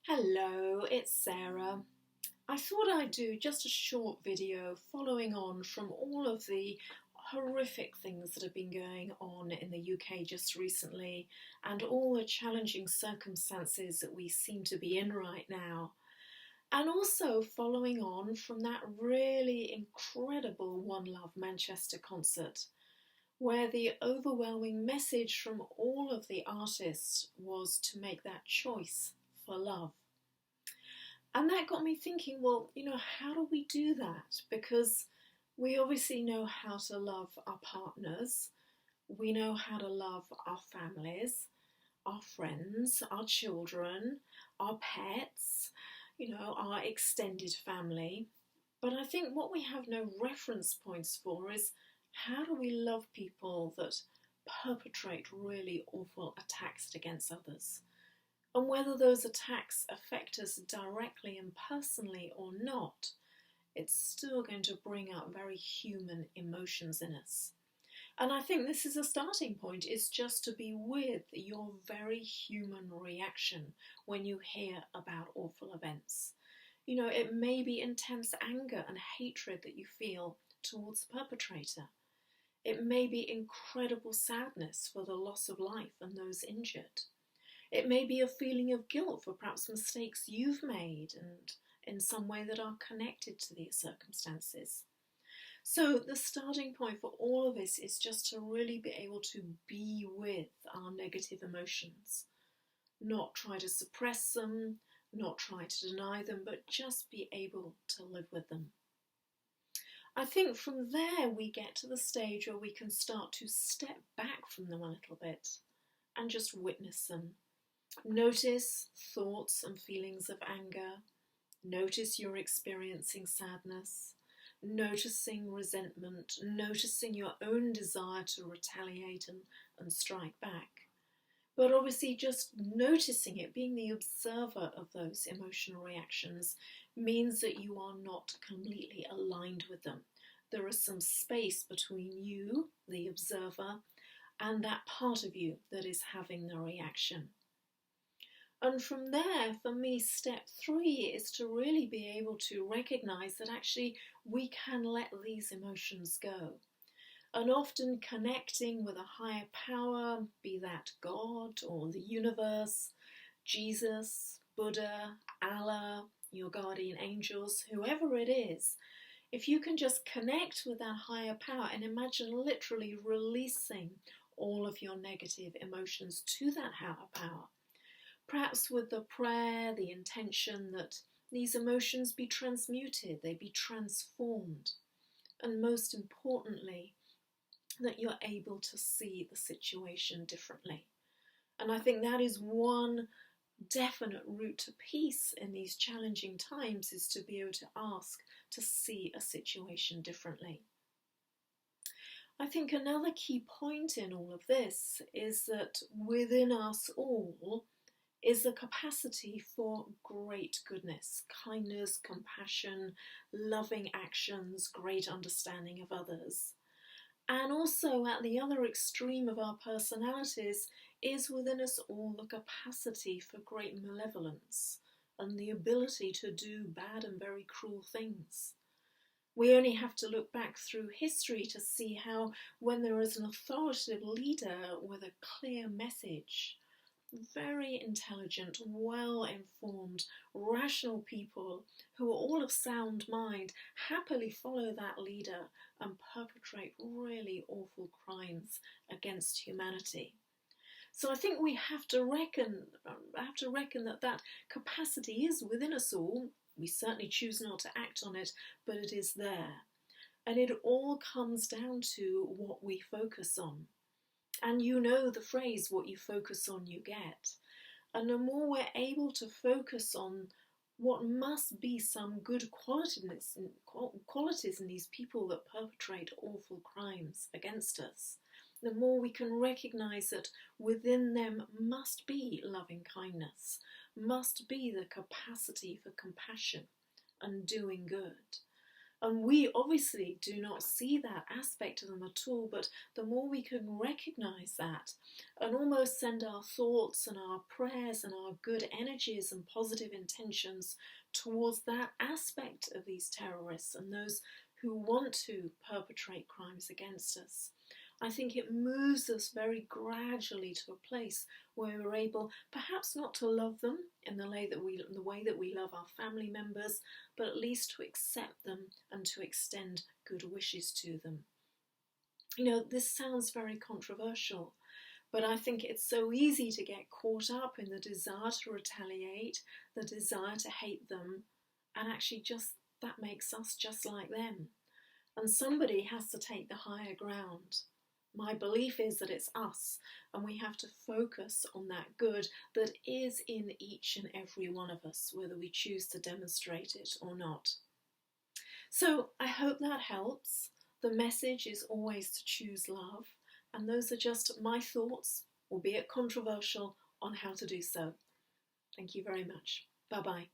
Hello, it's Sarah. I thought I'd do just a short video following on from all of the horrific things that have been going on in the UK just recently and all the challenging circumstances that we seem to be in right now. And also following on from that really incredible One Love Manchester concert, where the overwhelming message from all of the artists was to make that choice for love. And that got me thinking, well, how do we do that? Because we obviously know how to love our partners, we know how to love our families, our friends, our children, our pets, our extended family. But I think what we have no reference points for is how do we love people that perpetrate really awful attacks against others? And whether those attacks affect us directly and personally or not, it's still going to bring up very human emotions in us. And I think this is a starting point, is just to be with your very human reaction when you hear about awful events. It may be intense anger and hatred that you feel towards the perpetrator. It may be incredible sadness for the loss of life and those injured. It may be a feeling of guilt for perhaps mistakes you've made and in some way that are connected to these circumstances. So the starting point for all of this is just to really be able to be with our negative emotions. Not try to suppress them, not try to deny them, but just be able to live with them. I think from there we get to the stage where we can start to step back from them a little bit and just witness them. Notice thoughts and feelings of anger. Notice you're experiencing sadness. Noticing resentment. Noticing your own desire to retaliate and strike back. But obviously just noticing it, being the observer of those emotional reactions, means that you are not completely aligned with them. There is some space between you, the observer, and that part of you that is having the reaction. And from there, for me, step 3 is to really be able to recognize that actually we can let these emotions go. And often connecting with a higher power, be that God or the universe, Jesus, Buddha, Allah, your guardian angels, whoever it is, if you can just connect with that higher power and imagine literally releasing all of your negative emotions to that higher power, perhaps with the prayer, the intention that these emotions be transmuted, they be transformed, and most importantly, that you're able to see the situation differently. And I think that is one definite route to peace in these challenging times, is to be able to ask to see a situation differently. I think another key point in all of this is that within us all is the capacity for great goodness, kindness, compassion, loving actions, great understanding of others. And also at the other extreme of our personalities is within us all the capacity for great malevolence and the ability to do bad and very cruel things. We only have to look back through history to see how when there is an authoritative leader with a clear message, very intelligent, well-informed, rational people who are all of sound mind happily follow that leader and perpetrate really awful crimes against humanity. So I think we have to reckon that that capacity is within us all. We certainly choose not to act on it, but it is there. And it all comes down to what we focus on. And you know the phrase, what you focus on, you get. And the more we're able to focus on what must be some good qualities in these people that perpetrate awful crimes against us, the more we can recognize that within them must be loving kindness, must be the capacity for compassion and doing good. And we obviously do not see that aspect of them at all, but the more we can recognise that and almost send our thoughts and our prayers and our good energies and positive intentions towards that aspect of these terrorists and those who want to perpetrate crimes against us, I think it moves us very gradually to a place where we're able, perhaps not to love them in the way that we love our family members, but at least to accept them and to extend good wishes to them. You know, this sounds very controversial, but I think it's so easy to get caught up in the desire to retaliate, the desire to hate them, and actually just that makes us just like them. And somebody has to take the higher ground. My belief is that it's us, and we have to focus on that good that is in each and every one of us, whether we choose to demonstrate it or not. So I hope that helps. The message is always to choose love, and those are just my thoughts, albeit controversial, on how to do so. Thank you very much. Bye-bye.